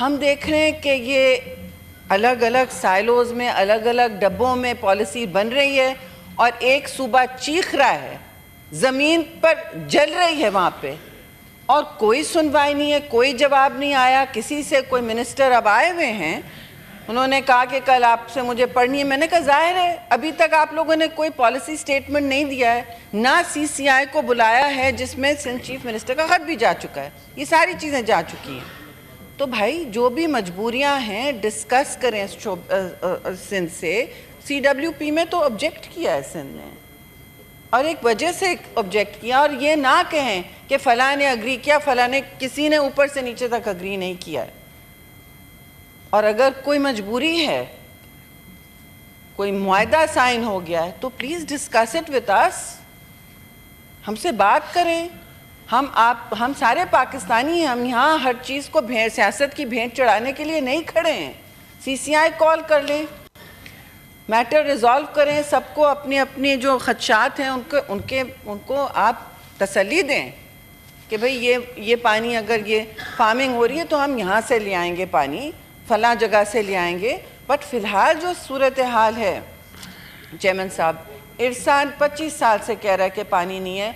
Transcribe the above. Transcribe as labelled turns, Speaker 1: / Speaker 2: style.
Speaker 1: ہم دیکھ رہے ہیں کہ یہ الگ الگ سائلوز میں الگ الگ ڈبوں میں پالیسی بن رہی ہے اور ایک صوبہ چیخ رہا ہے، زمین پر جل رہی ہے وہاں پہ، اور کوئی سنوائی نہیں ہے، کوئی جواب نہیں آیا کسی سے۔ کوئی منسٹر اب آئے ہوئے ہیں، انہوں نے کہا کہ کل آپ سے مجھے پڑھنی ہے۔ میں نے کہا ظاہر ہے ابھی تک آپ لوگوں نے کوئی پالیسی سٹیٹمنٹ نہیں دیا ہے، نہ سی سی آئی کو بلایا ہے جس میں سندھ چیف منسٹر کا خط بھی جا چکا ہے، یہ ساری چیزیں جا چکی ہیں۔ تو بھائی جو بھی مجبوریاں ہیں ڈسکس کریں سندھ سے۔ سی ڈبلیو پی میں تو آبجیکٹ کیا ہے سندھ نے، اور ایک وجہ سے آبجیکٹ کیا، اور یہ نہ کہیں کہ فلاں نے اگری کیا، فلاں نے، کسی نے اوپر سے نیچے تک اگری نہیں کیا ہے۔ اور اگر کوئی مجبوری ہے، کوئی معاہدہ سائن ہو گیا ہے تو پلیز ڈسکس اٹ وتھ اس، ہم سے بات کریں۔ ہم سارے پاکستانی ہیں، ہم یہاں ہر چیز کو سیاست کی بھینٹ چڑھانے کے لیے نہیں کھڑے ہیں۔ سی سی آئی کال کر لیں، میٹر ریزالو کریں، سب کو اپنے اپنے جو خدشات ہیں ان کو آپ تسلی دیں کہ بھئی یہ پانی، اگر یہ فارمنگ ہو رہی ہے تو ہم یہاں سے لے آئیں گے پانی، فلاں جگہ سے لے آئیں گے۔ بٹ فی الحال جو صورتحال ہے، چیئرمین صاحب ارسال 25 سال سے کہہ رہا ہے کہ پانی نہیں ہے،